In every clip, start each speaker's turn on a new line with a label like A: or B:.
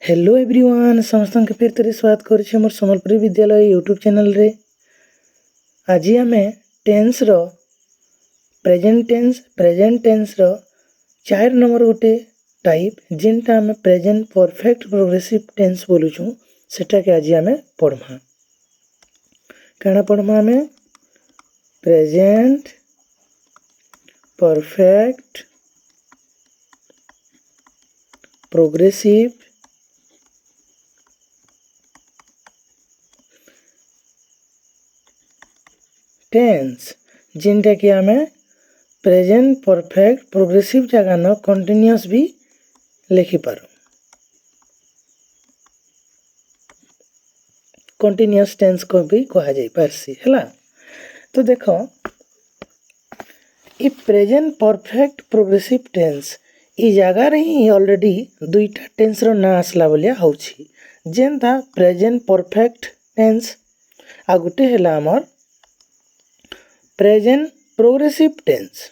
A: Hello everyone समस्त के फिर थे स्वागत करुच्छे मोर सम्बलपुरी विद्यालय यूट्यूब चैनल रे। आज आम टेन्स रो प्रेजेंट टेन्स रो 4 नंबर गोटे टाइप जिनटा आम प्रेजेंट परफेक्ट प्रोग्रेसिव टेन्स बोलुछुं सेटा के आज आम पढ़मा। काना पढ़मा आम प्रेजेंट परफेक्ट प्रोग्रेसिव टेन्स जिनटा कि आम प्रेजेंट परफेक्ट प्रोग्रेसिव जगह न कंटिन्यूअस भी लिखिपार। कंटिन्यूअस टेन्स को भी कहा जाई पारसी हैला। तो देखो ये प्रेजेंट परफेक्ट प्रोग्रेसिव टेन्स ई जगह रे ही ऑलरेडी दुईटा टेन्स रो ना आसला बोलिया होउछि जेनता प्रेजेंट परफेक्ट टेन्स आ गुटे हैला हमर प्रेजेंट प्रोग्रेसिव टेन्स।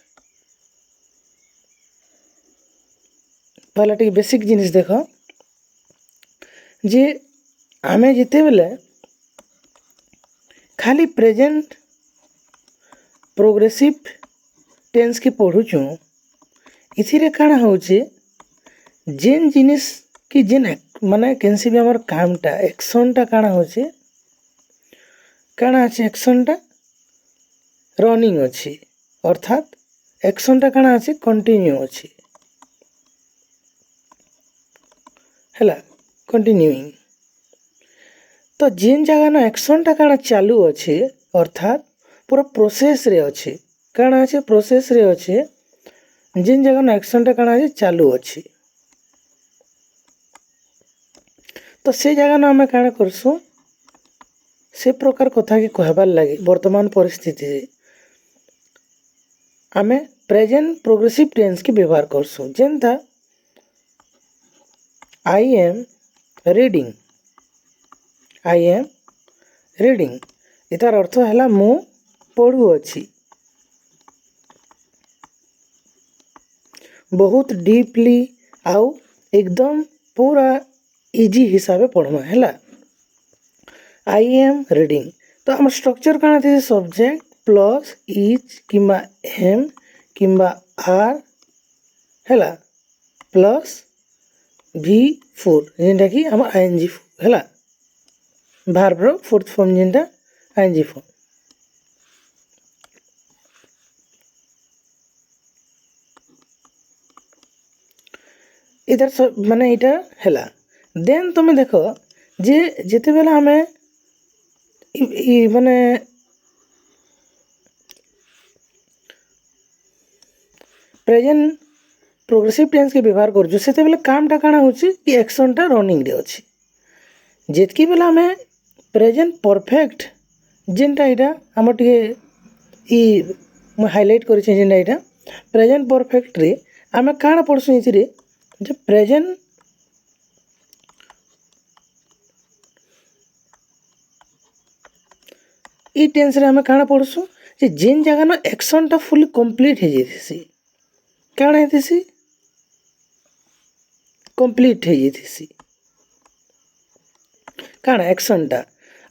A: पहला टी बेसिक जिनिस देखो जे आमे जिते बेले खाली प्रेजेंट प्रोग्रेसिव टेन्स की पढ़ुचु इथिरे काना होचे जेन जिनिस कि जेन माने केनसी भी हमर कामटा एक्शनटा काना होचे काना আছে एक्शनटा रनिंग अच्छी अर्थात एक्शनटा काना अच्छे कंटिन्यू अच्छी हैला कंटिन्यूइंग। तो जेन जगह ना एक्शनटा काना चालू अच्छे अर्थात पूरा प्रोसेस रे अच्छे काना अच्छे प्रोसेस रे अच्छे जेन जगह ना एक्शनटा काना अच्छे चालू अच्छे तो से जगह ना आम काना करसु से प्रकार कथा के कहबार लगे वर्तमान परिस्थिति रे आमे प्रेजेंट प्रोग्रेसिव टेन्स के व्यवहार करसु जेनता आई एम रीडिंग इतार अर्थ हैला मु पढ़ु अछि बहुत डीपली आउ एकदम पूरा इजी हिसाब पढ़मा हैला। आई एम रीडिंग तो आम स्ट्रक्चर काना थे सब्जेक्ट प्लस इज किंबा एम किंबा आर हैला प्लस V4 जेनटा कि आम आईएनजी हैला भार्ब रो फोर्थ फॉर्म जेनटा आईएनजी फॉर्म। इधर सब माने इटा हैला देन तुम देखो जे जेते बेला हमें माने प्रेजेंट प्रोग्रेसिव टेन्स के व्यवहार कर से बेले कामटा काना होची कि एक्शनटा रनिंग रे अछि जेतकी बेला हमें प्रेजेंट परफेक्ट जेनटा इटा हम टिके ई हाईलाइट कर जेनटा इटा प्रेजेंट परफेक्ट रे आमे काना पढ़सु इथिरे जे प्रेजेंट ई टेन्स रे आमे काना पढ़सु जे जेन जगह न एक्शनटा फुली कंप्लीट हे जेथि काना हेतिसी कंप्लीट हे जेथि काना एक्शनटा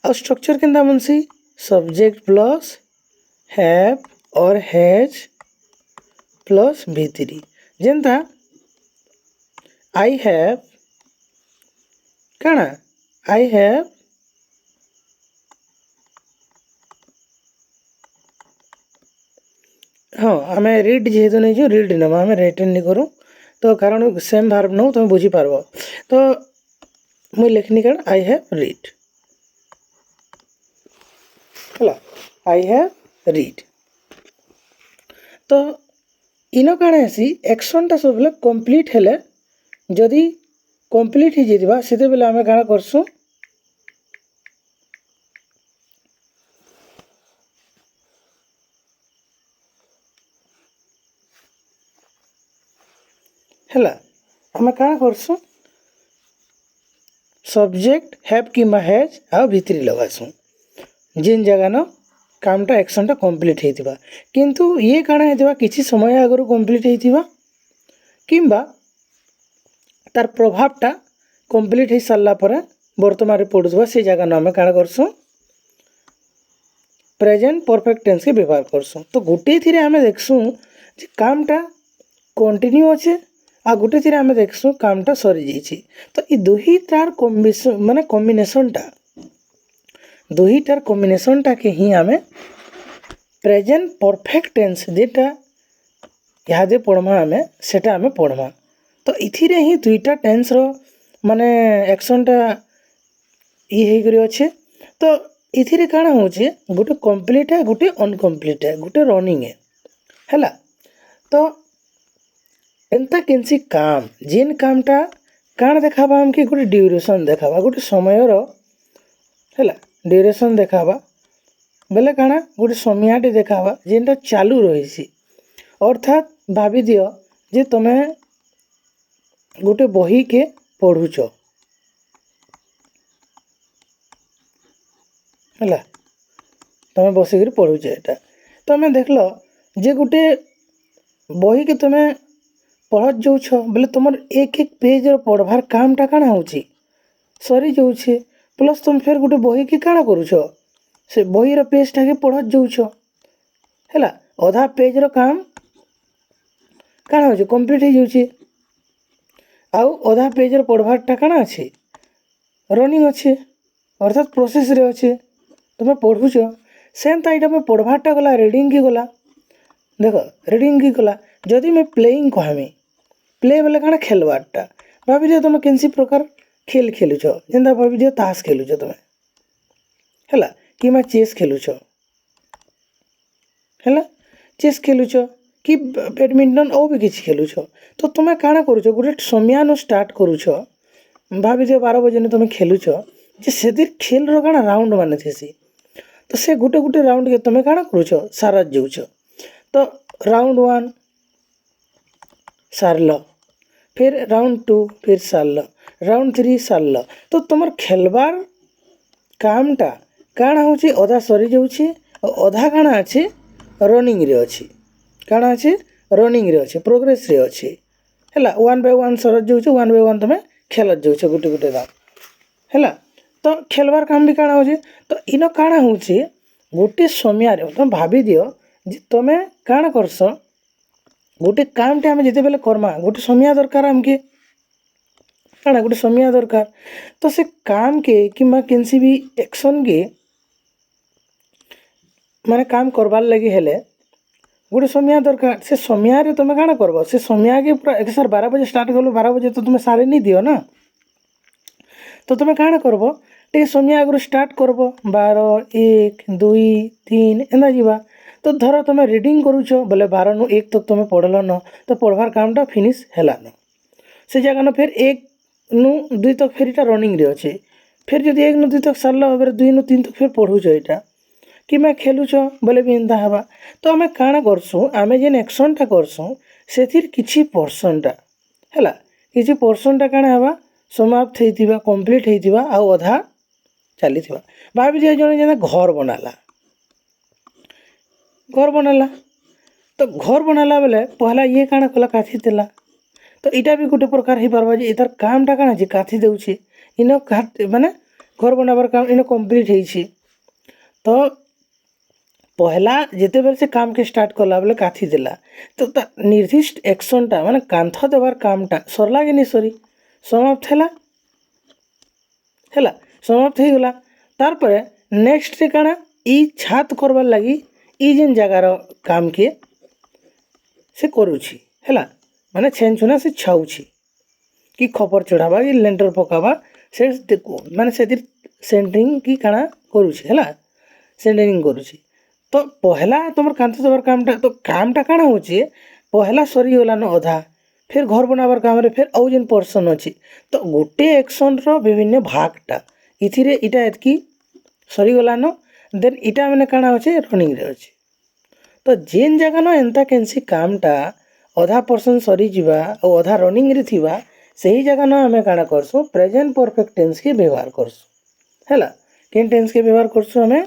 A: और स्ट्रक्चर केनता मनसी subject plus have or has plus V3 जेनता आई हैव काना आई हैव हाँ आम रीड जेहेतु नहीं जो रीड नवा आम रिटर्न नहीं करूँ तो कारण सेम भार्ब नौ तुम बुझी पार्ब तो मुई लिखनी कारण आई हैव रीड है आई हैव रीड। तो इन काण आसी एक्शनटा सब बेले कंप्लीट हेले जदि कंप्लीट हो जाइबा सेते बेले आमे काण करसु हैला आमे काण करसु सब्जेक्ट हैव किंबा हैज आ V3 लगासु जेन जगह न कामटा एक्शनटा कंप्लीट हेतिबा किंतु ये काण हेतिबा किछि समय आगरु कंप्लीट हेतिबा किंबा तार प्रभावटा कंप्लीट हो सारा पर वर्तमान पढ़ुवा से जगह आम क्या करसूँ प्रेजेंट परफेक्ट टेंस के व्यवहार करसूँ। तो गोटे थी आम देखसूँ जे कामटा कंटिन्यू अच्छे आ गोटे थी आम देखसूँ कामटा सरी जाइए। तो ये दुईटार कॉम्बिनेशन माने कॉम्बिनेशनटा दुईटार कॉम्बिनेशनटा के ही आम प्रेजेंट परफेक्ट टेंस जेटा इहादे पढ़मा आम सेटा आम पढ़मा। तो इथिरे ही दुईटा टेंस रो माने एक्शनटा ये अच्छे। तो इथिरे काଣା होचे गोटे कंप्लीट है गोटे अनकम्प्लीट है गोटे रनिंग है। तो एंता केनसी काम जेन कामटा काण देखाबा आमके गोटे ड्यूरेशन देखाबा गोटे समयर है ड्यूरेशन देखाबा बेले काଣା गोटे समयाटे देखाबा जेनटा चालू रही। अर्थात भाभी दियो जे तमे गोटे बही के पढ़ुच है तुम बसिक पढ़ुच एटा तुम देखल जे गोटे बही के तुम पढ़ जाऊछ बोले तुम एक एक पेज पढ़वार कामटा काଣା होची सरी जाऊे। प्लस तुम फिर गोटे बही के काଣା करूछ से बहीर पेजटा के पढ़ जाऊछ है अधा पेजर काम काଣା होची कंप्लीट हो जाऊे आउ अधा पेजर पढ़वारटा काଣା अच्छे रनिंग अच्छे अर्थात प्रोसेस रे अच्छे तुम पढ़ुच सेमता यहाँ पढ़वारटा गला रिडिंग की गला देख रिडिंग की गला जदि मैं प्लेइंग कहमी प्ले बोले काଣା खेलवारटा भाभी दियो तुम केनसी प्रकार खेल खेलुच जेनता भाभी दियो ताश खेलुच तुम है कि चेस खेलुच है चेस खेलुच कि बैडमिंटन और भी किसी खेलुच। तो तुम काଣା करूछ गोटे समयान स्टार्ट करूछ भाभी दियो 12 बजे तुम खेलुच जे से खेल रो काଣା राउंड मान थी। तो से गोटे गोटे राउंड के तुम काଣା करूछ सारा जाऊछ। तो राउंड 1 सारल फिर राउंड 2 फिर सारल राउंड 3 सारल। तो तुम खेलबार कामटा काଣା होची अधा सरी जाऊँगी और अधा काଣା अच्छे रनिंग रे अच्छी काଣା अच्छे रनिंग रे अच्छे प्रोग्रेस रे अच्छे है 1 बाय 1 सर जाऊँच 1 बाय 1 तुम खेल जाऊँच गोटे गोटे राउंड है। तो खेलबार काम भी काଣା होची तो इन काଣା होची गोटे समय तुम भाभी दियो जे तुम काଣା करस गोटे कामटे आम जिते बेले करमा गोटे समय दरकार आमके काଣା गोटे समय दरकार। तो से काम के कि केनसी भी एक्शन के माने काम करबार लगी हेले गोटे समय दरकार से समय रे तुम काଣା करब से समय के पूरा एक सर 12 बजे स्टार्ट कलो 12 बजे तो तुम सारे नहीं दियो ना। तो तुम काଣା करब टे समय आगु स्टार्ट करब 12 1 2 3 एंदा जीवा। तो धर तुम रिडिंग करूछ बोले 12 नु 1 तक तुम पढ़ल न तो पढ़वार कामटा फिनिश हैला न से जगह न फिर 1 नु 2 तक फिर इटा रनिंग रे अच्छे फिर जब 1 नु 2 तक सरल फिर 2 नु 3 तक फिर पढ़ुछ यहाँ कि मैं खेलुछ बोले भी एंता हवा। तो आम काଣା करसूँ आम जेन एक्शनटा करसूँ से किसी पर्सनटा है किसी पर्सनटा काଣା हवा समाप्त होइतिबा कंप्लीट होइतिबा आउ अधा चली भाभी दिया जन जेना घर बनाला तो घर बनाला बेले पहला ये काଣା कला काथी देला। तो इटा भी गोटे प्रकार हो पार्बा जे इतार कामटा काଣା जे काथी देउछे इन माने घर बनाबार काम इन कंप्लीट होइछे। तो पहला जिते बेले से काम के स्टार्ट कला बेले काथी देला तो निर्दिष्ट एक्शनटा माने कांथ देवार कामटा सरला कि नहीं सरी समाप्त है समाप्त हो गला। तार पर नेक्स्ट रे काଣା ई छात करबार लगी ई जेन जगार काम के से करूछि है माने छेंचुना से छाउछि कि खपर चढ़ावा कि लेंटर पकावा से माने से सेंटरिंग कि काଣା करूछि है सेंटरिंग करूछि। तो पहला तुम कांथ देवार कामटा तो कामटा काଣା होचे पहला सरी गला न अधा फिर घर बनाबार काम रे फिर आउ जेन पर्सन अच्छी। तो गोटे एक्शन रो विभिन्न भागटा इथिरे इटा एतकी सरीगला न देन इटा मैंने काଣା अच्छे रनिंग रे अच्छे। तो जेन जगह न एंता केनसी कामटा अधा पर्सन सरी जीवा और अधा रनिंग रे थिबा सही जगह न आमे काଣା करसु प्रेजेंट परफेक्ट टेंस के व्यवहार करसु है केन टेंस के व्यवहार करसु हमें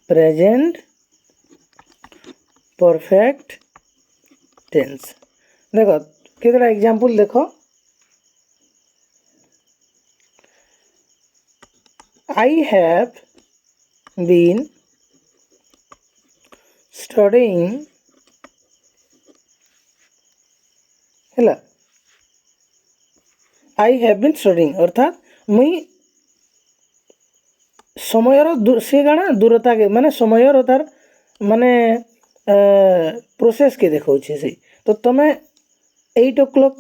A: प्रेजेंट परफेक्ट टेंस। देखो केतरा एग्जांपल देखो आई हैव बीन स्टडिंग है आई हैव बीन स्टडिंग अर्थात मुई समयर से गाना दूरता के माने समयर तार माने प्रोसेस के देखा से तो तुम्हें 8 o'clock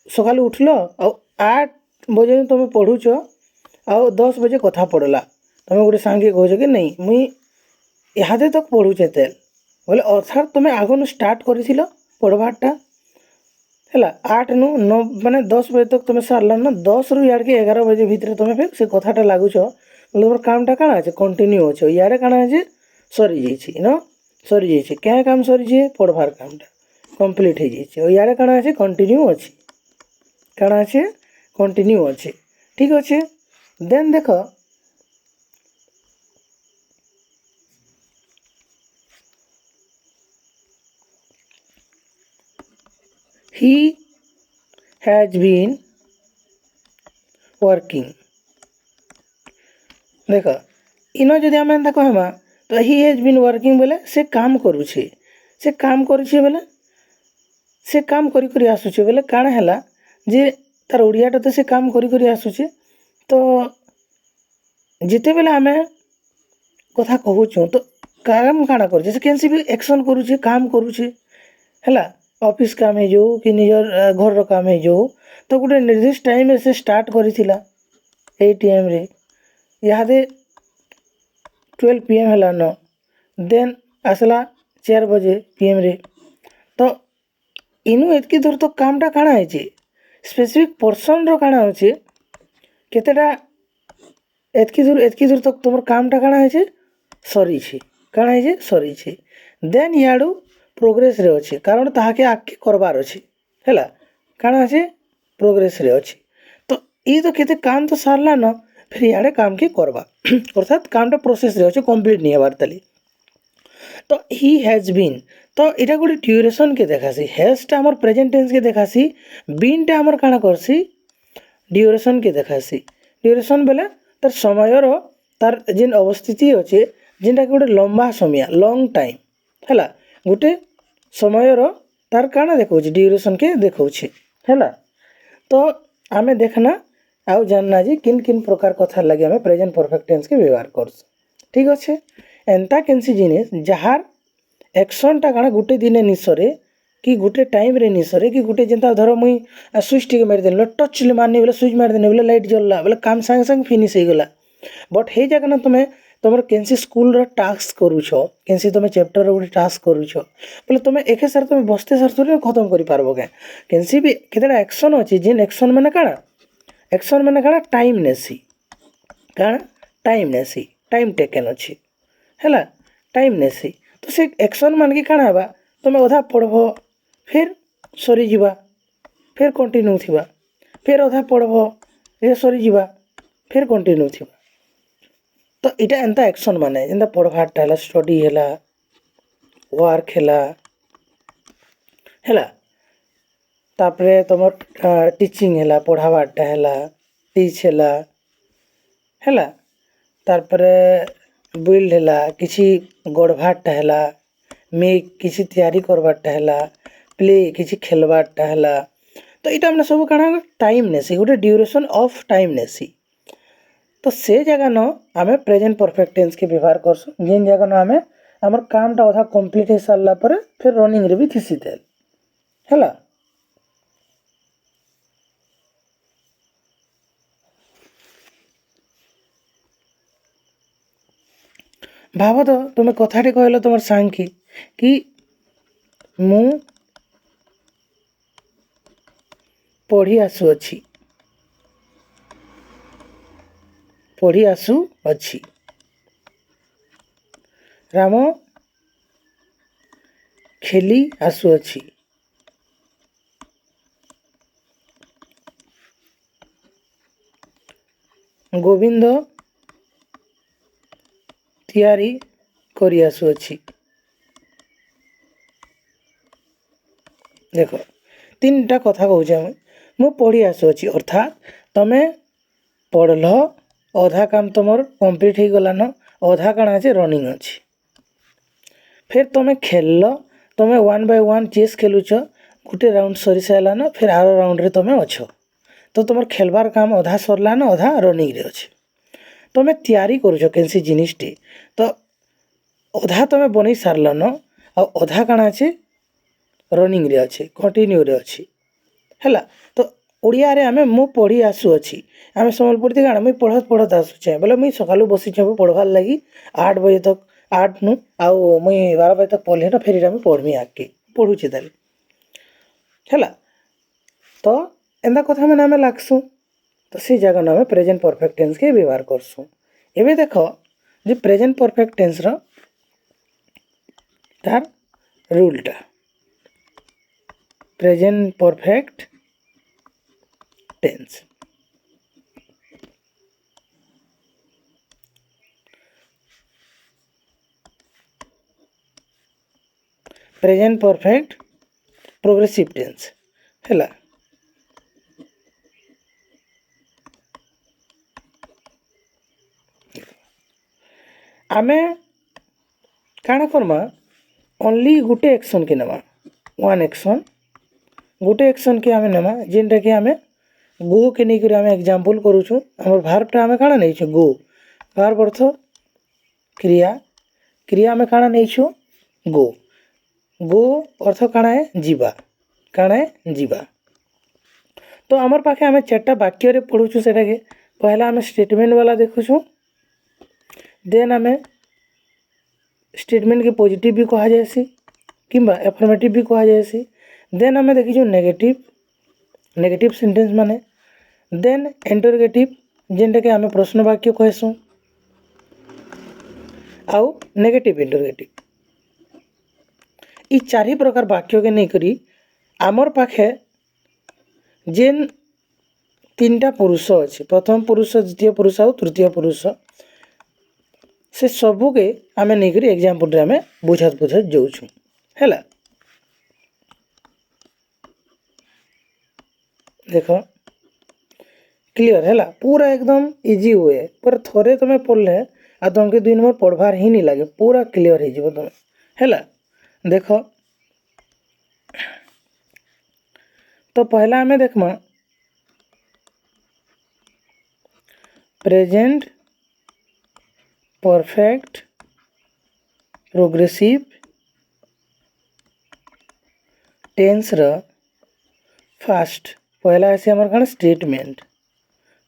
A: सकाल उठल आ 8 बजे तुम पढ़ुच आ 10 बजे कथा पड़ला तुम गोटे सांगे कह कि नहीं मुई इहादे तक पढ़ुचे तेल बोले अर्थात तुम्हें आगन स्टार्ट कर पढ़वाटा है 8 नु 9 माने 10 बजे तक तुम्हें सारल ना 10 रु यार के 11 बजे भितर तुम्हें फिर से कथाटा लगुच बोले तुम कामटा काଣା अच्छे कंटिन्यू अच्छे यारे काଣା अच्छे सरी जाइए न सरी जाइए क्या काम सरी जाए पढ़वार कामटा कंप्लीट हो जाइए यारे काଣା अच्छे कंटिन्यू अच्छे काଣା अच्छे कंटिन्यू अच्छे ठीक अच्छे देन देख he has been working देख इन जदि आम एंता कहमा तो ही हैज बीन वर्किंग बोले से काम करुछे से काम करुछे बोले से काम करी करी आसुछे बोले काଣା हैला जे तार ओडियाटा तो से काम करी करी आसुछे तो जिते बेले आमे कथा कहूछु तो काम काଣା करुछे से केनसी भी एक्शन करुछे काम करुछे हैला ऑफिस काम है जो कि निजर घर रो काम है जो तो गोटे निर्दिष्ट टाइम से स्टार्ट करिथिला 8 AM रे यादे 12 PM है न देन आसला 4 बजे PM रे तो इनु एतकी दूर तो कामटा काଣା है स्पेसिफिक पर्सन रो काଣା होचे केतेटा एतकी दूर तक तुम कामटा काଣା है सरी छे काଣା है सरी छे देन याडू प्रोग्रेस रे अच्छे कारण ताहाके आगे करबार अच्छे है काଣା अच्छे प्रोग्रेस रे अच्छे तो ये तो केते काम तो सारला न फिर याडे काम के करबा अर्थात कामटा प्रोसेस रे अच्छे कंप्लीट नहीं हबार ताली तो ही हैज बीन तो इटा गोटे ड्यूरेशन के देखासी हैजटा हमर प्रेजेंट टेंस के देखासी बीनटा हमर काଣା करसी ड्यूरेशन के देखासी ड्यूरेशन बेले तार समयर तार जेन अवस्थिति अच्छे जेनटा गोटे लंबा समय लॉन्ग टाइम है गोटे समयर तार काଣା देखौछि ड्यूरेशन के देखौछि हैला तो आमे देखना आउ जानना जी किन किन प्रकार कथा लगे आमे प्रेजेंट परफेक्ट टेंस के व्यवहार करछ ठीक अच्छे एंता केनसी जिनिस जहार एक्शनटा काଣା गोटे दिने निसरे कि गोटे टाइम रे निसरे कि गोटे जेनता धर मुई स्विच टिके मारि देल टच ले मारनी बोले स्विच मारि देने बोले लाइट जलला बोले काम संग संग फिनिश हो गला बट हे जगह ना तुम्हें तुम केनसी स्कूल रो टास्क करूछ केनसी तुम चैप्टर रो टास्क करूछ बोले तुम एके सार तुम बसते सार थोड़ी खत्म करि पारबो के केनसी भी केतेटा एक्शन अछि जेन एक्शन माने काଣା टाइम नेसी काଣା टाइम नेसी टाइम टेकन अछि हैला टाइम नेसी तो से एक्शन मान के काଣା हबा तुम अधा पढ़बो फिर सरी जीवा फिर कंटिन्यू थिबा फिर अधा पढ़बो ये सरी जीवा फिर कंटिन्यू थिबा तो इटा एंता एक्शन माने जेंता पढ़वाटा है स्टडी है वर्क है तापरे तुम टीचिंग है पढ़ावाटा है टीच है तारपरे बिल्ड है किसी गढ़वाटा है मेक किसी तैयारी करवाटा है प्ले किसी खेलवाटा है तो इटा हमने सब काଣା टाइम नेसी गोटे ड्यूरेशन ऑफ टाइम नेसी तो से जगह न आमे प्रेजेंट परफेक्ट टेंस के व्यवहार करसु जेन जगह न आमे हमर कामटा अधा कंप्लीट हो सारला पर फिर रनिंग रे भी थिसी देल हैला भाव तो तुम कथाटे कहल तुम सांग कि मु पढ़ी आसु अच्छी राम खेली आसु अच्छी गोविंद तैयारी करी आसु अच्छी देख 3टा कथा कहूँ मु पढ़ी आसु अच्छी अर्थात तमें पढ़ल अधा काम तुमर कंप्लीट हो गलान अधा काଣା अच्छे रनिंग अच्छी फिर तुम्हें खेल तुम्हें 1 by 1 चेस खेलुच गोटे राउंड सरी सारान फिर आर राउंड रे तुम्हें अच्छ तो तुम खेलबार काम अधा सरलान अधा रनिंग रे अच्छे तुम्हें तैयारी करुच कैसी जिनिसटी तो अधा तुम्हें बन सारलान आ अधा काଣା अच्छे रनिंग रे अच्छे कंटिन्यू रे अच्छी है तो ओडिया रे आमे मु पढ़ी आसुअछि आमे सम्बलपुर थी काଣା मुई पढ़त आसुचे बोले मुई सकालू बसी छबु पढ़वार लगी 8 बजे तक 8 नु आउ मुई 12 बजे तक पढ़ले ना फिर इटा मुई पढ़मी आगे पढ़ुची ताले है तो एंदा कथा मैंने आमे लागसु तो से जगह आमे प्रेजेंट परफेक्ट टेंस के व्यवहार करसु एबे देखो जे प्रेजेंट परफेक्ट टेंस रो तार रूलटा present perfect tense present perfect progressive tense है आमे काଣା करमा ओनली गोटे एक्शन के नेमा वन एक्शन गोटे एक्शन के आमे नेमा जेनटा कि आमे गो के नहीं करी आमे एग्जांपल करूछु हमर भार्बटा आमे काଣା नहीं छु गो भार्ब अर्थ क्रिया क्रिया आमे काଣା नहीं छु गो गो अर्थ काଣା है जीवा तो आमर पाखे आमे चारटा वाक्य रे पढुछु सेटा के पहला आमे स्टेटमेंट वाला देखुछु देन आमे स्टेटमेंट के पॉजिटिव भी कहा जायसी किंबा एफर्मेटिव भी कहा जायसी देन आमे देखिछु नेगेटिव सेंटेंस माने देन इंटरोगेटिव जेनटा के आमे प्रश्न वाक्य कहसु आउ नेगेटिव इंटरोगेटिव ई चारि प्रकार वाक्य के नहीं करी आमर पाखे जेन तीनटा पुरुष अच्छे प्रथम पुरुष द्वितीय पुरुष और तृतीय पुरुष से सबू के आमे नहीं करी एग्जांपल रे आमे बुझत जाऊछु हैला देखो क्लियर हैला पूरा एकदम इजी हुए पर थोड़े तुम्हें पढ़ले आ तुमके 2 नंबर पढ़वार ही नहीं लगे पूरा क्लियर हो जीवो तुम हैला देखो तो पहला हमें देखमा प्रेजेंट परफेक्ट प्रोग्रेसिव टेंस रा फास्ट पहला ऐसे हमार काना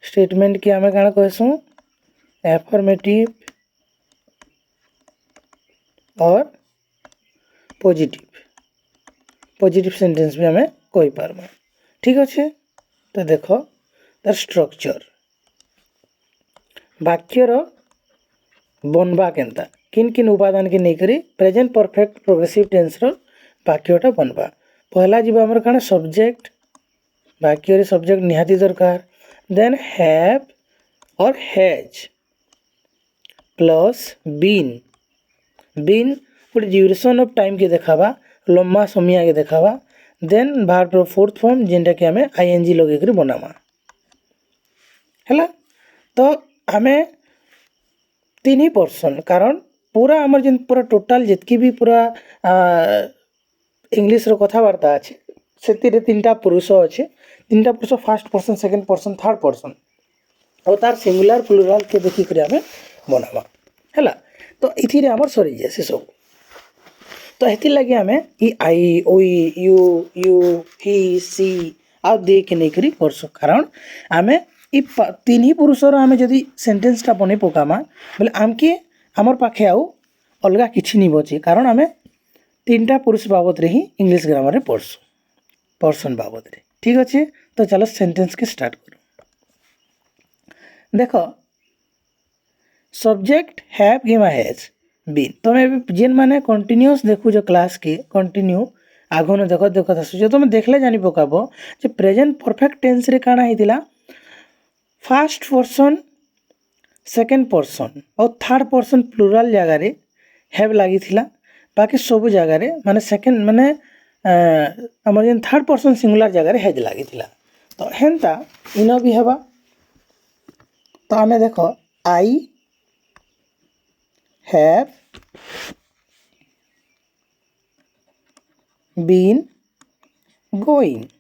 A: स्टेटमेंट की आमे काना कहसु एफर्मेटिव और पॉजिटिव सेंटेंस भी हमें कहि पारमा ठीक अच्छे तो देखो तार स्ट्रक्चर वाक्यर बनवा केनता किन उपादान के नहीं करी प्रेजेंट परफेक्ट प्रोग्रेसिव टेंस रो वाक्यटा बनवा पहला जीव आमर काना सब्जेक्ट वाक्य रे सब्जेक्ट निहाती दरकार then have or has plus been गोटे ड्यूरेशन ऑफ टाइम के देखावा लंबा समय के देखावा देन भार्ब रो फोर्थ फॉर्म जेनटा कि आमे आईएनजी लगे करी बनामा हैला तो आमे 3 ही पर्सन कारण पूरा आमर जेन पूरा टोटल जितकी भी पूरा इंग्लिश रो कथावार्ता अच्छे से 3टा पुरुष अच्छे 3टा पुरुष first person second person third person और तार सिंगुलर प्लुराल के देखी करी आमे बनावा हैला तो इथि रे आमर सरी जाय से सब तो हेति लगे आमे ई आई ओई यू ही सी आ दे के नहीं करी करसु कारण आमे ई 3 ही पुरुषर आमे जदी सेंटेंसटा बने पकामा बोले आमके आमर पाखे आउ अलगा किछि नहीं बचे कारण आमे 3टा पुरुष बाबद रे ही इंग्लिश ग्रामर रे पढ़सु पर्सन बाबद रे ठीक अच्छे तो चलो सेंटेंस के स्टार्ट करो देखो सब्जेक्ट हैव किमा हैज बीन तुम जेन माने कंटिन्यूअस देखु जो क्लास के कंटिन्यू आगो न देखो देखो आसुछ तुम देखले जानी पकाबो जे प्रेजेंट परफेक्ट टेंस रे काना हेतिला फर्स्ट पर्सन सेकंड पर्सन और थर्ड पर्सन प्लुराल जगह रे हैव लागि थिला बाकी सब जगह रे माने सेकंड माने हमर जेन थर्ड पर्सन सिंगुलर जगह हेज लागि थिला तो हेंता इनो भी हेबा तो आमे देखो I have been going.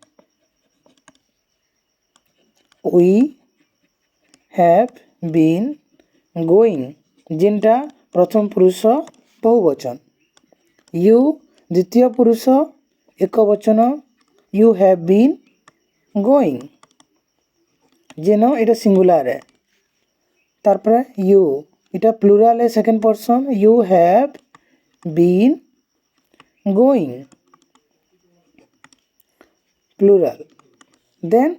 A: We have been going ଯେନ୍ଟା ପ୍ରଥମ ପୁରୁଷ ବହୁବଚନ you ଦ୍ୱିତୀୟ ପୁରୁଷ ଏକବଚନ you have been going ଯେନ ଏଇଟା ସିଙ୍ଗୁଲାର है ତାପରେ you ଏଇଟା ପ୍ଲୁରାଲ है second person you have been going plural then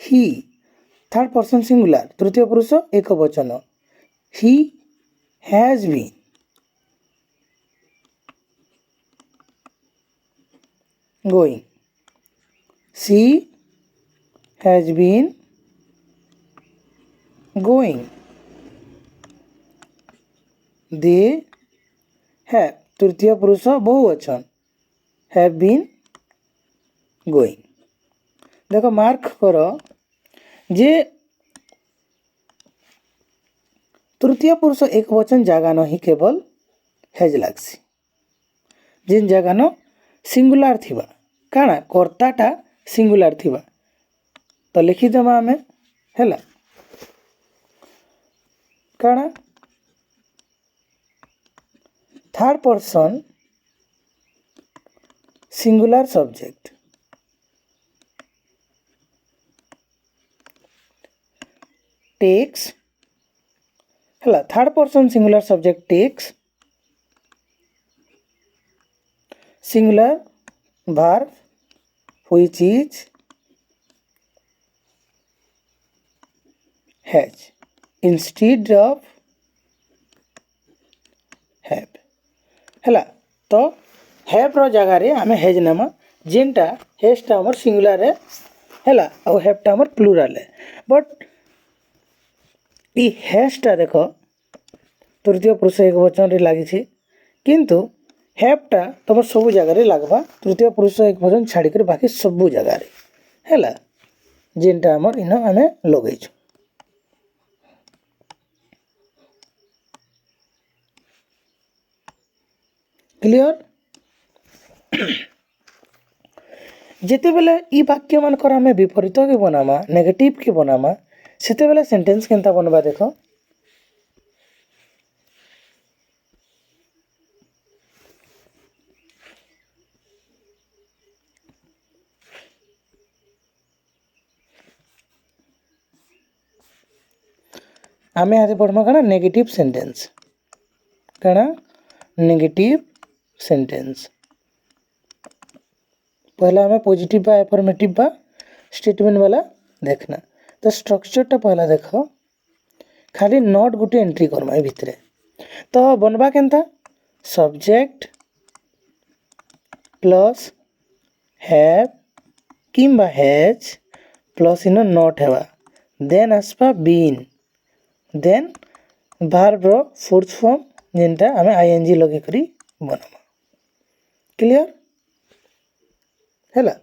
A: he third person singular तृतीय पुरुष एक वचन he has been going she has been going they have तृतीय पुरुष बहुवचन have been going देखो मार्क करो जे तृतीय पुरुष एक वचन जगह न ही केवल हेज लागसी जिन जगह न सिंगुलार थिबा काना कर्ताटा सिंगुलार थिबा तो लिखिदेमा आमे हैला काना third person singular subject takes हला third person singular subject takes singular verb which is has instead of have हला तो have रो जगह रे आमे हैज नामा जेनटा हैज टा हमर सिंगुलर है हला और हैव टा हमर प्लुरल है बट ई हैजटा देख तृतीय पुरुष एक वचन रे लगी किंतु हैवटा तुम सब जगह लगवा तृतीय पुरुष एक वचन छाड़ी कर बाकी सब जगह है जेनटा आमर इन आम लगे क्लियर जिते बेले ई वाक्य मानकर आम विपरीत के बनामा नेगेटिव के बनामा सेते बेले सेंटेंस केनता बनवा देख आमे आदि पढ़मा कना नेगेटिव सेंटेंस कना नेगेटिव सेंटेंस पहला हमें पॉजिटिव बा अफर्मेटिव बा स्टेटमेंट वाला देखना तो स्ट्रक्चर टा पहला देख खाली नॉट गोटे एंट्री करमा ए भितरे तो बनवा केनता सब्जेक्ट प्लस हैव किंबा हैज प्लस इन नॉट हेवा देन आसपा बीन देन वर्ब रो फोर्थ फॉर्म जेनटा हमें आईएनजी लगे करी बनवा क्लियर हैला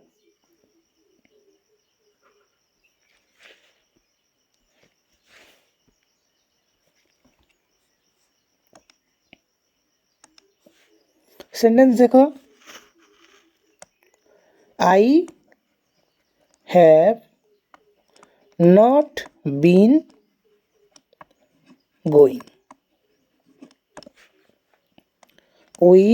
A: सेंटेंस देखो I have not been going we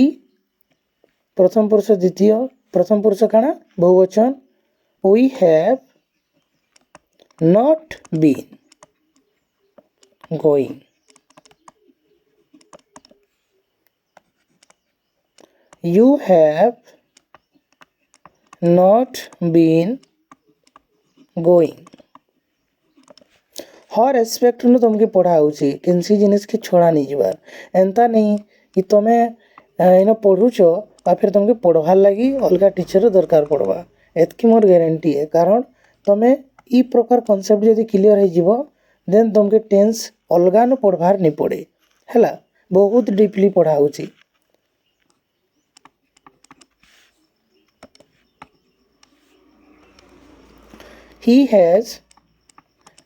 A: प्रथम पुरुष द्वितीय प्रथम पुरुष काना बहुवचन we have not been going you have not been going हर एस्पेक्ट नु तुमके पढ़ा होची केनसी जिनिस के छोड़ा नहीं जीवार एंता नहीं कि तमे इन पढ़ुछ आ फिर तुमके पढ़वार लगी अलगा टीचर दरकार पड़वा एतकी मोर गारंटी है कारण तमे ई प्रकार कॉन्सेप्ट यदि क्लियर हो जीवो देन तुमके टेंस अलगा नु पढ़वार नहीं पड़े हैला बहुत डीपली पढ़ा होची he has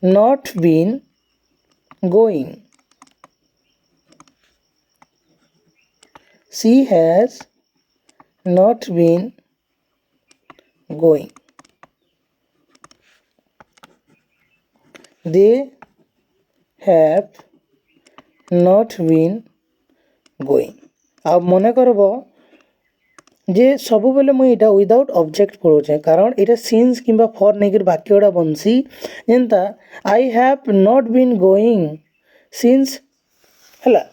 A: not been going. She has not been going. They have not been going. अब मने करब जे सबु बेले मुई इटा विदाउट ऑब्जेक्ट पढ़ुचे कारण इटा सिंस किंबा फॉर नेकर वाक्यटा बनसी जेंता I have not been going since हला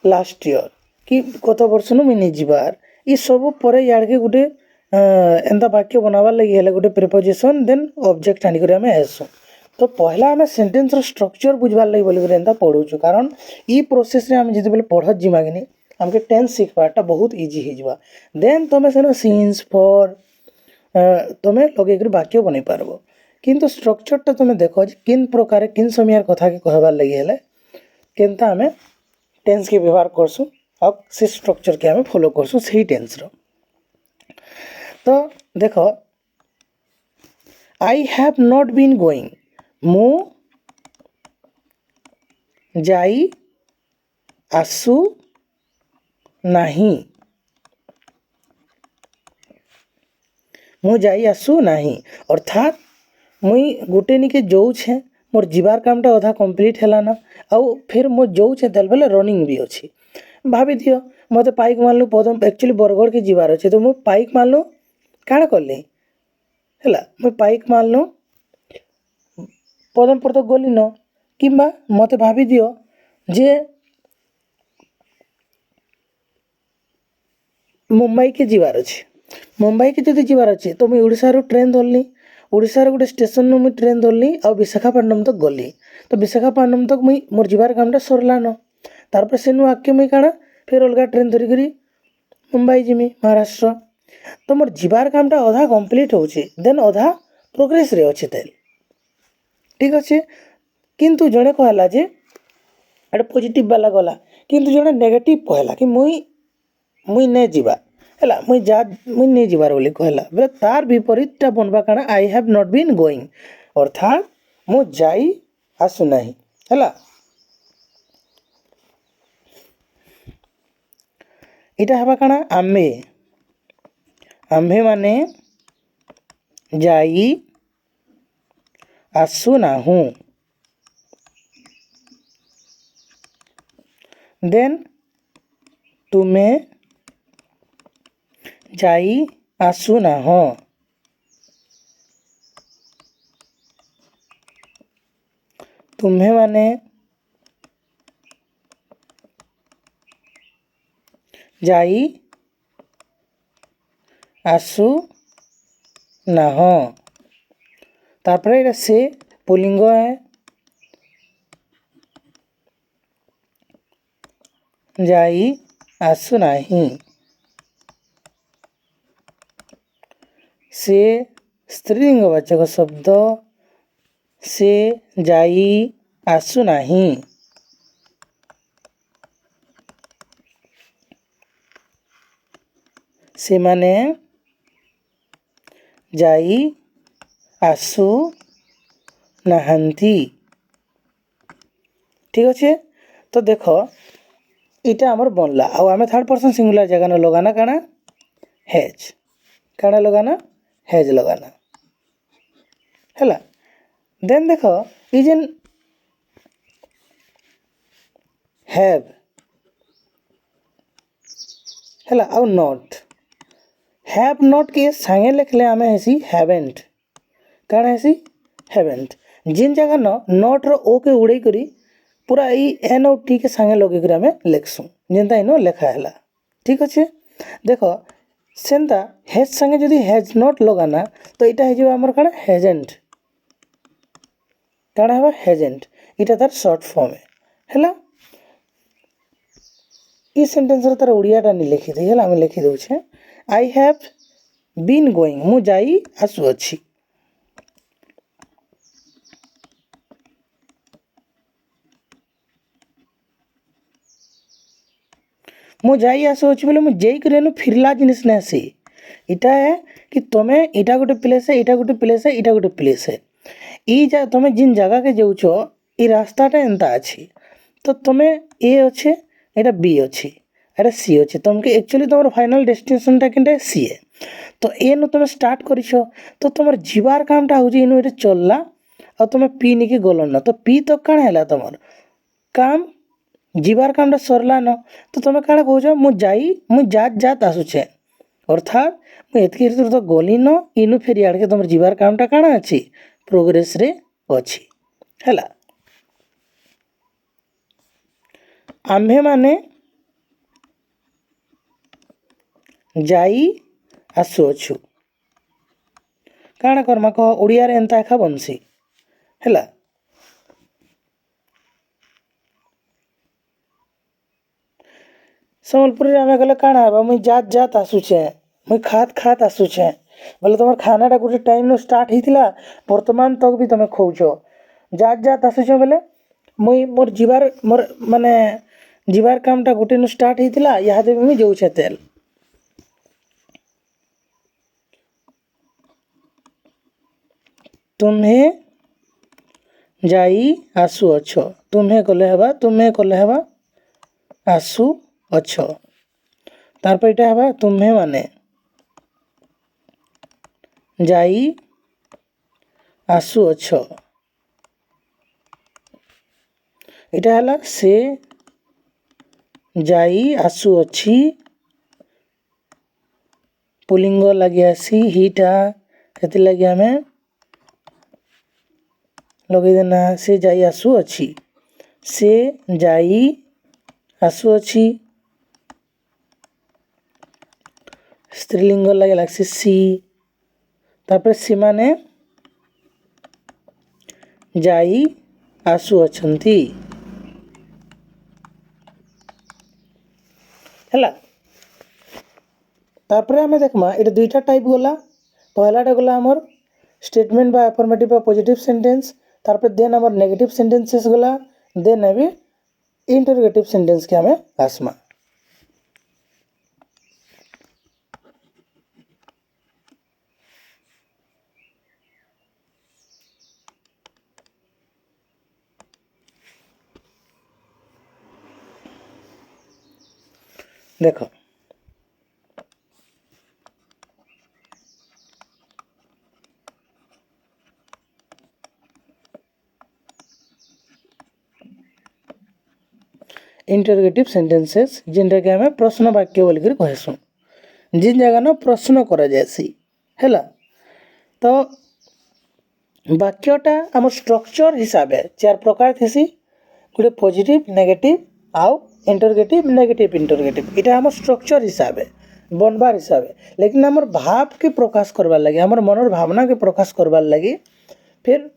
A: लास्ट ईयर कि गत वर्ष नु मुई नहीं जिबार ई सब परे याड के गुटे एंता वाक्य बनावार लगी हेले गुटे प्रीपोजिशन देन ऑब्जेक्ट आनी करे हमें एसो तो पहला हमें सेंटेंस रो स्ट्रक्चर बुझबार लगी बोली करे एंता पढ़ुछु कारण ई प्रोसेस रे हम जते बेले पढ़त जिमा कि हमके टेंस शिखबाटा बहुत इजी हो जावा देन तुम से सिंस फॉर तुम लगे वाक्य बन पारब किंतु स्ट्रक्चरटा तुम देख किन प्रकार किन समय कथा के कहबार लगी हेले केनता आम टेंस के व्यवहार करसु आ से स्ट्रक्चर के आम फॉलो करसु सही टेंस रो तो देख I have not been going मु जाई आसु नहीं मु जाई आसु नहीं अर्थात मुई गोटे निके जाऊे मोर जीवार कामटा अधा कंप्लीट है ना आउ फिर मो जाऊे तेल बेले रनिंग भी अच्छी भाभी दियो मत पाइक मानलु पदम एक्चुअली बरगढ़ के जीवार अच्छे तो मु पाइक मानलु काण कली है मुई पाइक मानलु पदम पर तो गली न कि मत भाभी दियो जे मुंबई के जीवार अच्छे मुंबई के जब जीवार अच्छे तो मुझे ओडिशा रो ट्रेन धरली ओडिशा रो गोटे स्टेशन मुझे ट्रेन धरली आ विशाखापट्टनम तक गली तो विशाखापट्टनम तक मुई मोर जीवार कामटा सरलान तारपर से आगे मुई काଣା फिर अलग ट्रेन धरिक मुंबई जिमी महाराष्ट्र तो मोर जीवार कामटा अधा कंप्लीट होचे देन अधा प्रोग्रेस रे अच्छे तेल ठीक अच्छे किंतु जड़े कहला जे एटा पॉजिटिव वाला गला किंतु जड़े नेगेटिव कहला कि मुई नहीं जीवा है मुई नहीं जीवार बोली कहला बोले तार विपरीतटा बनवा काଣା I have not been going अर्थात मु जाई आसु नहीं है इटा हवा काଣା आम्भे आम्भे माने जाई आसु नाहु देन तुमे जाई आसु नाह तुम्हें माने जाई आसु नाह तापर से पुलिंग है जाई आसु नहीं से स्त्रीलिंगवाचक शब्द से जाई आसु नहीं से माने जाई आसु नाहंती ठीक अच्छे तो देख इटा आमर बनला आउ आम थर्ड पर्सन सिंगुलर जगह न लगाना काଣା हैज काଣା लगाना हैज लगाना है देन देख ये जेन हैव है आउ नॉट हैव नॉट के सांगे लिखले आम हेसी हैवेंट काଣା हेसी हैवेंट जिन जगह न नॉट रो ओ के उड़े करी पूरा ई एन और टी के सांगे लगे कर आम लिखसु जेनता इन लेखा है ठीक अच्छे देख सेंता हैज संगे जदि हैज नॉट लगाना तो इटा हो आमर काଣା हैजेंट काଣା है हैजेंट इटा तार शॉर्ट फॉर्म है ई सेंटेंस तार ओडियाटा नहीं लिखी थी है आम लिखी दौचे आई हैव बीन गोइंग मु जाई आसु अच्छी मु जाई आसु अच्छी बोले मुझे कर फिरला जिनिस ना सी इटा है कि तुम्हें इटा गोटे प्लेस है इटा गोटे प्लेस है इटा गोटे प्लेस है ई तुम जिन जगह के जाऊछ ये रास्ताटा एंता अच्छी तो तुम्हें ए अच्छे एटा बी अच्छी एटा सी अच्छे तुमके एक्चुअली तुम फाइनल डेस्टिनेशनटा कि सी ए तो ए नु तुम स्टार्ट कर तो तुम जीवार कामटा हूँ इनु ये चलला और तुम पी निकी गल न तो पी तो काण है तुम काम जीवार कामटा सरला न तो तुम काण कह मुझे जात जात आसुचे अर्थात मुझे तो गली न इनु फेर इाड़ के तुम जीवार कामटा काण अच्छी प्रोग्रेस रे अच्छी है आम्भे माने जाई आसुअछु काण करमा कह ओडिया रे एंता एका बनसी हैला सम्बलपुर रे आमे गले काण हेबा मुई जात जात आसुचे मुई खात खात आसुचे बोले तुम खानाटा गोटे टाइम नु स्टार्ट होइतिला वर्तमान तक भी तुम खोउछो जात जात आसुचे बोले मुई मोर जीवार मोर माने जीवार कामटा गोटे नु स्टार्ट होइतिला यादे मुई जाउछे तेल तुम्हें जाई आसु अछ तुम्हें कले हेबा आसु अछ तार पर इटा हेबा तुम्हें माने जाई आसु अछ इटा हला से जाई आसु अछि पुलिंग लगी आसी हीटा हेति लगी आमे लगे देना से जाई आसु अछि से जाई आसु अछि स्त्रीलिंग लगे लागसी सी तापर सी माने जाई आसु अछंती हैला तापर आमे देखमा एटा दुईटा टाइप गला पहलाटा गला हमर स्टेटमेंट बा अफर्मेटिव बा पॉजिटिव सेंटेंस तापर देन हमर नेगेटिव सेंटेंसेस गला देन अभी इंटरोगेटिव सेंटेंस के हमें आसमा देखो इंटरोगेटिव सेंटेंसेस जिनटा कि हमें प्रश्न वाक्य बोल कर कहसुँ जिन जगह न प्रश्न करा जायसी हैला तो वाक्यटा आम स्ट्रक्चर हिसाब है चार प्रकार थी गोटे पॉजिटिव नेगेटिव आउ इंटरोगेटिव नेगेटिव इंटरोगेटिव इटा आम स्ट्रक्चर हिसाब है बनबार हिसाब है लेकिन आमर भाव के प्रकाश करवार लगे आमर मनर भावना के प्रकाश करवार लगे फिर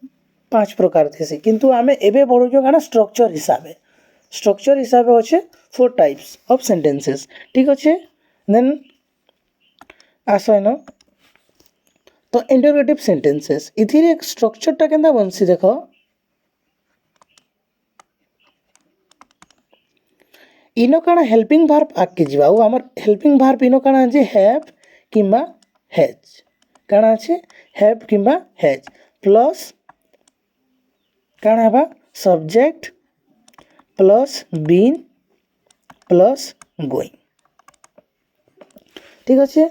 A: 5 प्रकार थी किंतु आमे एबे पढ़ुछो काना स्ट्रक्चर हिसाब अच्छे 4 टाइप्स ऑफ सेंटेंसेस ठीक अच्छे देन आसन तो इंटरोगेटिव सेंटेंसेस इथिरे स्ट्रक्चरटा केनता बनसी देखो इनो काना हेल्पिंग वर्ब आके जीवा और हमर हेल्पिंग वर्ब इनो काना जे हैव किंबा हैज काना আছে हैव किंबा हैज प्लस काना हेबा subject plus been plus going ठीक अच्छे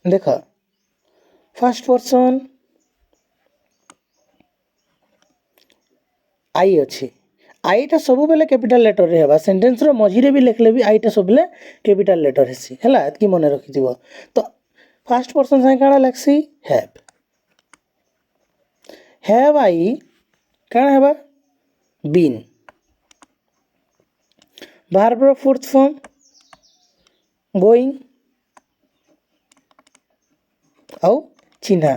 A: देख फर्स्ट पर्सन आई अच्छी आईटा सब बेले कैपिटल लेटर रे हेबा सेंटेंस रो मझिरे भी लिखले भी आईटा सब बेले कैपिटल लेटर हेसी हैला एतकी मन रखिथिबो तो फर्स्ट पर्सन साइ काना लागसी हैव आई काना हेबा बीन वर्ब रो फोर्थ फॉर्म गोइंग आउ चिन्हा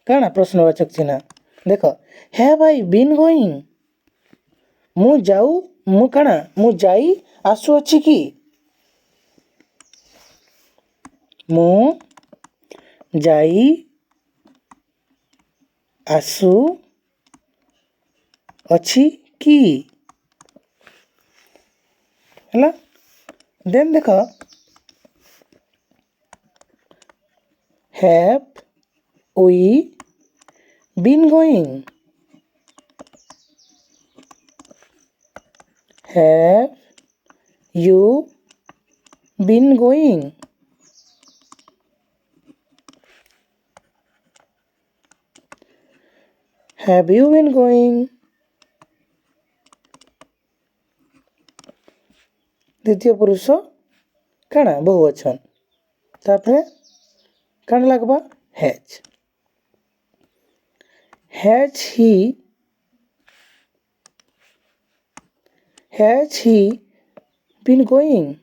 A: काना प्रश्नवाचक चिन्हा देख हैव आई बीन गोइंग मु जाऊ मु काना मु जाई आसु अछि कि मु जाई आसु अछि कि है। देन देख have we been going, have you been going, have you been going. द्वितीय पुरुष काଣା बहुवचन, तापर काଣା लगबा has, has he been going,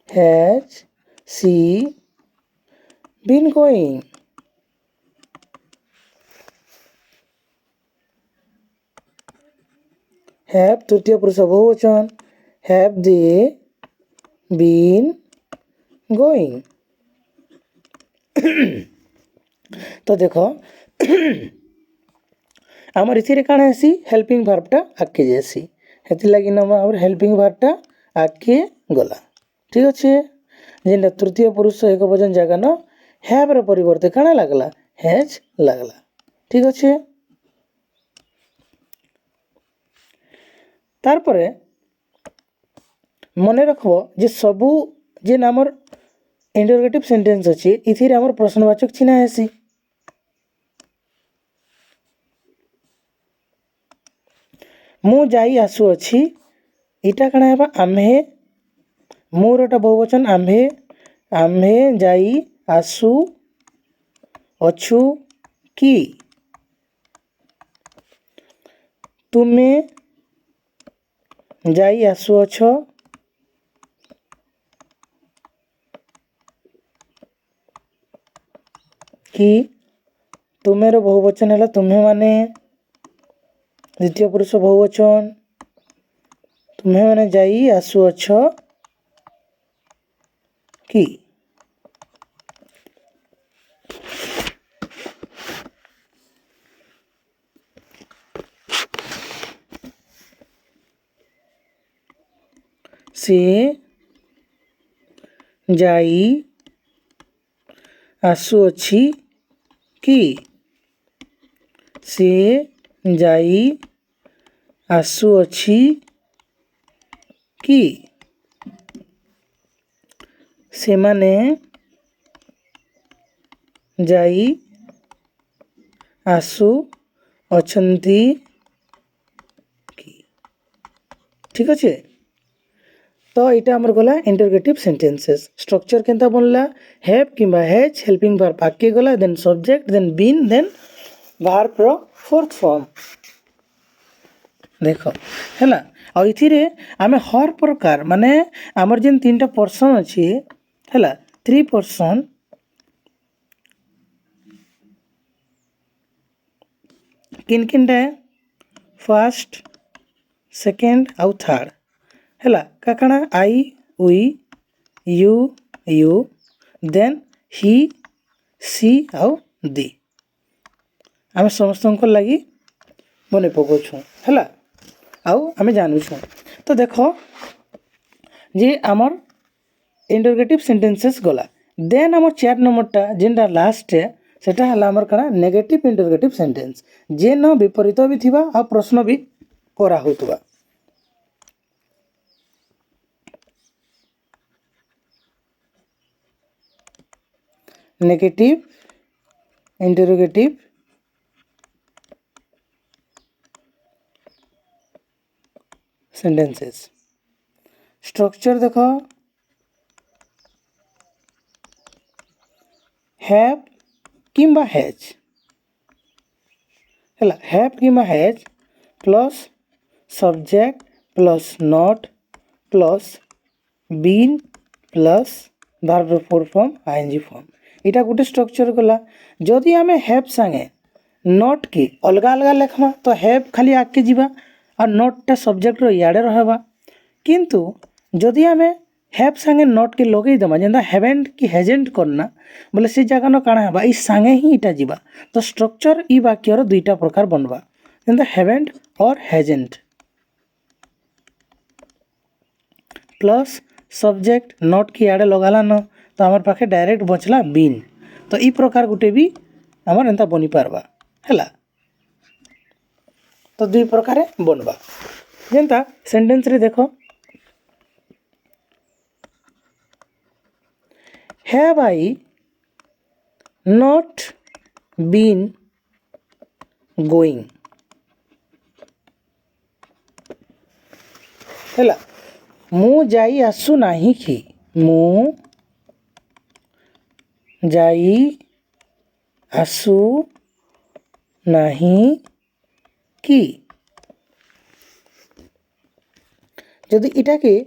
A: has she been going. Have तृतीय पुरुष बहुवचन, हैव दे बीन गोइंग। तो देख आमर इथिरे काଣା हेसी हेल्पिंग वर्बटा आगे जासी, हेति लगी आमर हेल्पिंग वर्बटा आगे गला। ठीक अच्छे, जेनटा तृतीय पुरुष एक वचन जगह न हैव र परिवर्ते काଣା लागला हैज लागला। ठीक अच्छे, तार परे मन रखबो जे सबू जेन आमर इंटरोगेटिव सेंटेंस अच्छी इथिरे आमर प्रश्नवाचक चिन्ह हेसी। मु जाई आसु अच्छी इटा काଣା हेबा आम्हे, मोरटा बहुवचन आम्हे, आम्हे जाई आसु अछु कि, तुमे जाई आसु अछ कि, तुमेर बहुवचन है तुम्हें माने, द्वितीय पुरुष बहुवचन तुम्हें माने जाई आसु अछ कि। से जाई आसु अच्छी कि, से जाई आसु अच्छी कि, से माने जाई आसु अछंती कि। ठीक अच्छे, तो यहाँ आमर गला इंटरोगेटिव सेंटेंसेस। स्ट्रक्चर केनता बनला हैव किंबा हैज हेल्पिंग वर्ब आगे गला, then subject, then been, then verb रो फोर्थ फॉर्म। देख हैला आ इथिरे आमे हर प्रकार माने आमर जेन तीनटा पर्सन अछि हैला, थ्री पर्सन किन किनटा फर्स्ट, सेकेंड आउ थर्ड हैला का काଣା आई वी यू देन ही सी आउ दी आमे समस्त लगी मन पकाऊँ हैला आउ आमे जानूँ। तो देख जे आमर इंटरोगेटिव सेंटेंसेस गला, देन आमर 4 नंबरटा जेनटा लास्ट है सेटा हला आमर काଣା नेगेटिव इंटरोगेटिव सेंटेंस, जेन विपरीत भी थिबा आ प्रश्न भी करा होतबा। Negative interrogative sentences. स्ट्रक्चर देख हैव किंबा हैज हैला, हैव किंबा has plus subject plus not plus been plus verb four form ING form, इटा गोटे स्ट्रक्चर गला। जदि आमे हैव संगे नॉट के अलग अलग लेखमा तो हैव खाली आगे जीवा और नॉटटा सब्जेक्ट रो याडे रहबा, किंतु जदि आमे हैव संगे नॉट के लगे देमा जेंदा हैवेंट कि हैजेंट करना बोले से जगह न काଣା हेबा ई संगे ही इटा जीवा। तो स्ट्रक्चर ई वाक्यर दुईटा प्रकार बनबा, ଯେନ୍ତା haven't or hasn't plus subject not कि आड़े लगाला न तो आमर पाखे डायरेक्ट बचला बीन तो ई प्रकार गुटे भी आमर एंता बनी पारबा हैला तो दुई प्रकार बनवा जेनता सेंटेंस रे देखो have I not been going हैला मु जाई आसु नाही कि मु जाई आसु नाही कि जदि इटा के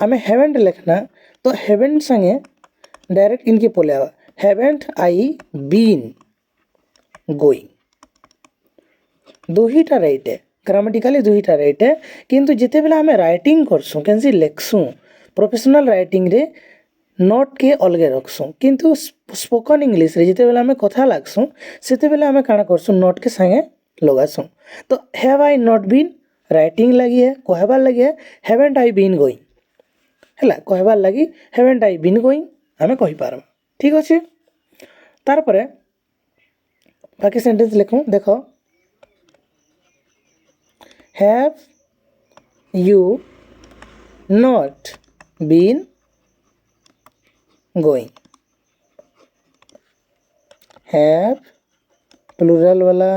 A: आमे हैवेंट लिखना तो हैवेंट संगे डायरेक्ट इनके पलेवा हैवेंट आई बीन गोइंग दुहीटा राइट है ग्रामेटिकली दुहीटा राइट है किंतु जिते बेला आमे राइटिंग करसु केनसी लिखसु प्रोफेशनल राइटिंग रे नोट के अलगे रखसु किंतु स्पोकन इंग्लिश रे जिते बेला आमे कथा लागसु सेते बेला आमे काना करसु नोट के संगे लगासु तो have I not been writing लगी है कहबार लगी है हैवेंट आई बीन गोइंग हैला कहबार लगी हैवेंट आई बीन गोइंग आमे कहि पारबा ठीक अछि तार परे बाकी सेंटेंस लिखूं देखो have you not been going have plural वाला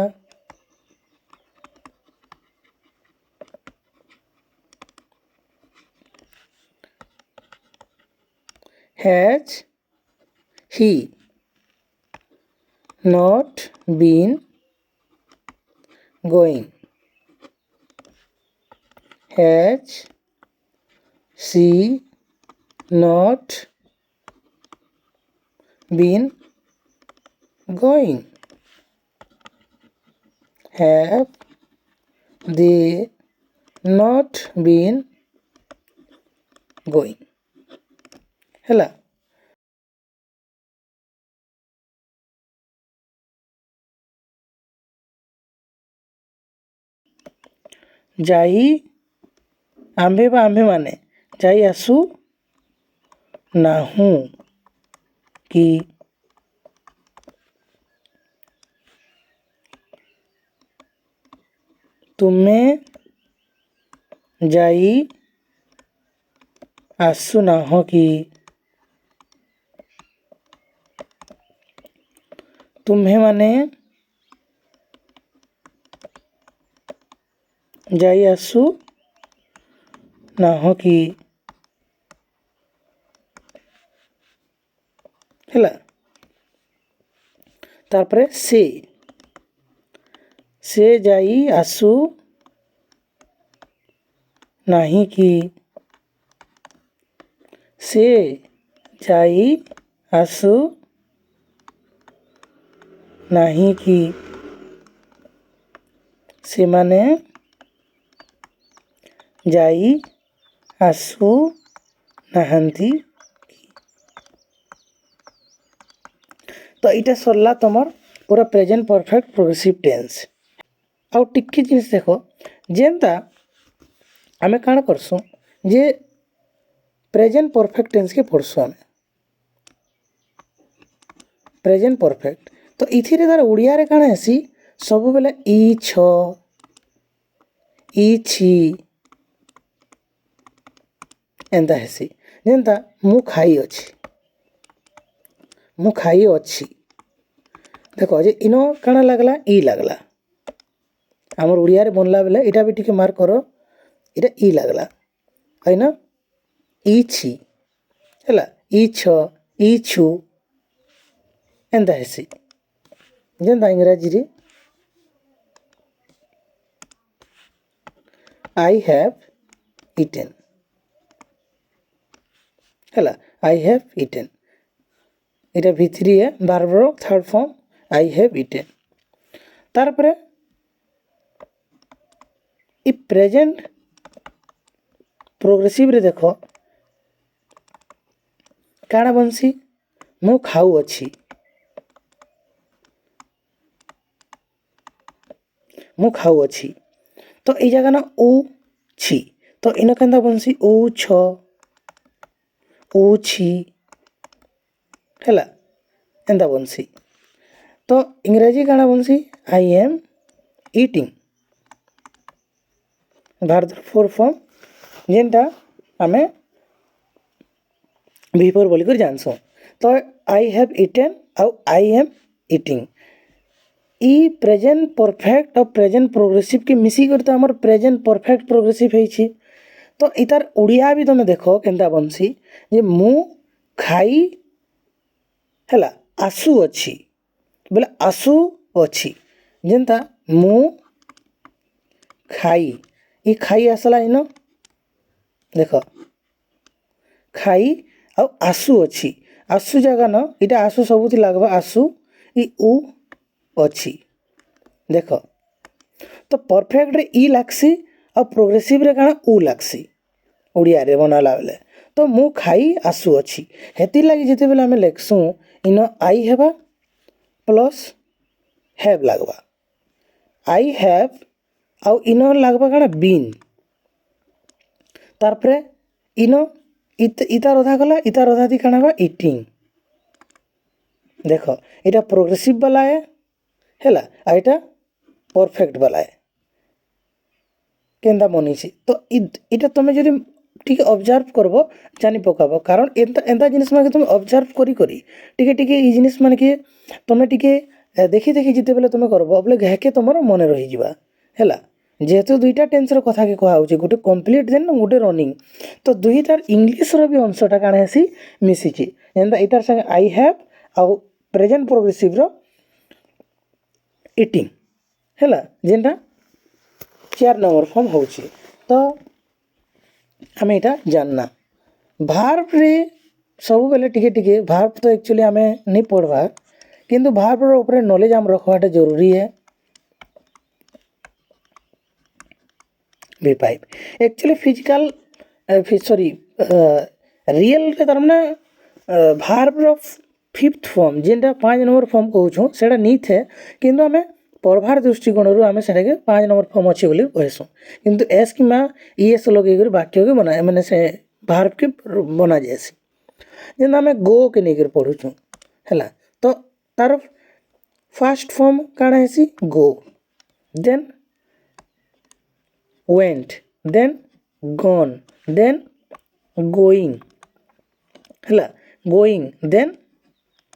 A: has he not been going has she not been going have they not been going हैला जाई आंबे बा आंबे माने जाई आसु नाहू कि तुम्हें जाई आसु नाहो कि तुम्हें माने जाई आसु नाहो कि हैला तारपरे से जाई आसु नाही कि से जाई आसु नाही कि से माने जाई आसु नाहंती तो इटा सरला तुमर पूरा प्रेजेंट परफेक्ट प्रोग्रेसिव टेंस आउ टिक्की जिनिस देखो जेनता आमे काण करसु जे प्रेजेंट परफेक्ट टेंस के पढ़सु आमे प्रेजेंट परफेक्ट तो इथिरे तार उड़िया रे काण हेसी सब बेले ई छ ई छी एंता हेसी जेनता मु खाई अच्छी देखो जे इनो काण लागला ई लागला आमर उड़िया रे बनला बेले इटा भी टिके मार्क करो इटा ई लागला है ना ई छी हैला ई छ ई छु एंता हेसी जेनता इंग्राजी रे आई हैव इटेन हैला आई हैव इटेन इटा भितरी है barber third form I have eaten तार परे इ प्रेजेंट प्रोग्रेसिव रे देखो काଣା बनसी मु खाऊ अच्छी मु खाऊ अच्छी तो ये जगह ना ऊ छी तो इन केंदा बनसी ऊ छ ऊ छी हैला एंदा बनसी तो इंग्रजी काना बनसी I am eating verb four form जेनटा आमे बिफोर बोलिकर जानसो तो आई हैव इटेन आउ आई एम इटिंग ई present perfect or present progressive के मिसी कर तो हमर प्रेजेंट परफेक्ट प्रोग्रेसिव है तो इतार उड़िया भी तुम देख केन्ता बनसी जे मु खाई हैला आसु अच्छी बोले आसु अच्छी जेनता मु खाई ई खाई आसला इन देख खाई आ आसु अच्छी आसु जगह न इटा आसु सबुति लागबा आसु ई उ अच्छी देख तो परफेक्ट रे ई लागसी और प्रोग्रेसिव रे काना उ लागसी उड़िया रे बनाला बेले तो मु खाई आसु अच्छी हेति लागि जेते बेले हमें लेखसु इन आई हेबा प्लस हैव लागबा आई हैव आउ इन लागबा काना बीन तारपरे इन इतार अधा गला इतार अधा दी काना बा इटिंग देख इटा प्रोग्रेसिव वाला है इटा परफेक्ट वाला है केंदा बनीची तो इटा तुम जदि टिके ऑब्जर्व करबो जानी पकाबो कारण एंता जिनिस माने तुम ऑब्जर्व करी करी टिके ई जिनिस माने के तुम टिके देखी देखी जिते बेले तुम करबो बोले घाके तुमर मन रही जिबा हैला जेहेतु दुईटा टेंसर कथा के कहा होचे गोटे कंप्लीट देन गोटे रनिंग तो दुईटार इंग्लिश रो भी अंशटा काना हेसी मिसिची एंदा इतार संगे आई हैव आउ प्रेजेंट प्रोग्रेसिव रो इटिंग हैला जेनटा 4 नंबर फॉर्म होची तो हमें इटा जानना भार्ब रे सब बेले टिके भार्ब तो एक्चुअली हमें नहीं पढ़वा किंतु भार्ब रो ऊपर नॉलेज हम रखवाटा जरूरी है V5 actually physical sorry real रे तार माने भार्ब रो फिफ्थ फॉर्म जेनटा 5 नंबर फॉर्म कहूँ सेटा नहीं थे किंतु हमें पढ़वार दृष्टिकोण रू आम से 5 नंबर फॉर्म अच्छे बोली कहसुँ किंतु एस कि ईएस लगे वाक्य के बना मैंने से भार्ब के बना जाएसी जेन आम गो के नहीं पढ़ुचु है तो तार फास्ट फॉर्म काଣା हेसी go then went then gone then going है going then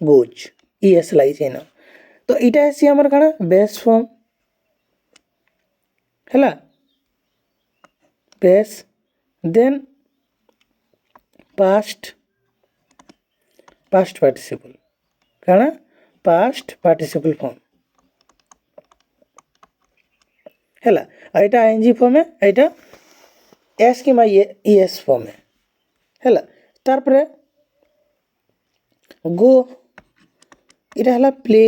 A: goes ईएस लाई चेन तो इटा हेसी हमर काଣା बेस फॉर्म है बेस देन पास्ट पार्टिसिपल काଣା पास्ट पार्टिसिपल फॉर्म है यहाँ आईएनजी फॉर्म है यहाँ एस कि ईएस फॉर्म है तारपरे गो इटा है प्ले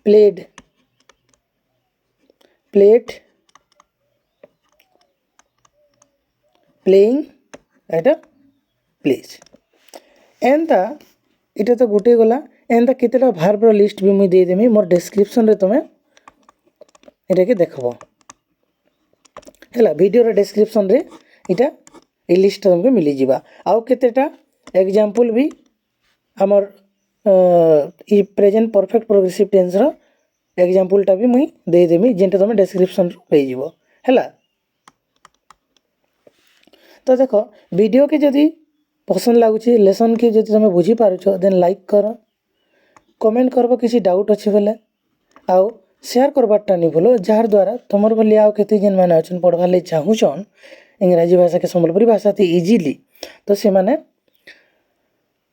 A: प्लेड प्लेट प्लेइंग एटा प्लेज एंता इटा तो गोटे गला एंता केतेटा भार्ब रो लिस्ट भी मुई दे देमी मोर डिस्क्रिप्शन रे तुमे एटा के देखबो हैला वीडियो रे डिस्क्रिप्शन रे इटा ए लिस्ट तुमके मिली जिबा आउ केतेटा एग्जांपल भी हमर ई प्रेजेंट परफेक्ट प्रोग्रेसिव टेंस रो एग्जांपल टा भी मुई दे देमी जेंटा तुमे डिस्क्रिप्शन रो पे जिवो हैला तो देखो वीडियो के जदी पसंद लागुची लेसन के जदी तुमे बुझी पारुछो देन लाइक करो कमेंट करबो किसी डाउट अच्छे बेले आउ शेयर करबारटा नहीं भूलो जार द्वारा तुमर भली आउ केते जेन माने अछन पढ़वा ले चाहूछन इंग्रजी भाषा के संबलपुरी भाषा ती इजीली तो से माने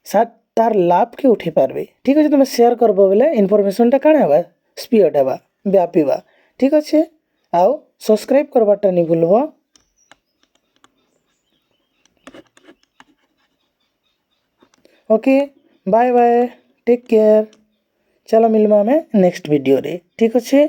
A: साथ तार लाभ के उठी पारबे ठीक अछि तुम शेयर करबो बेले इन्फॉर्मेशन टा काणे हेबा स्पीड हेबा व्यापीबा ठीक अछि आउ सब्सक्राइब करबारटा नहीं भूलबो okay bye bye take care चलो मिलवा में नेक्स्ट वीडियो रे ठीक अच्छे।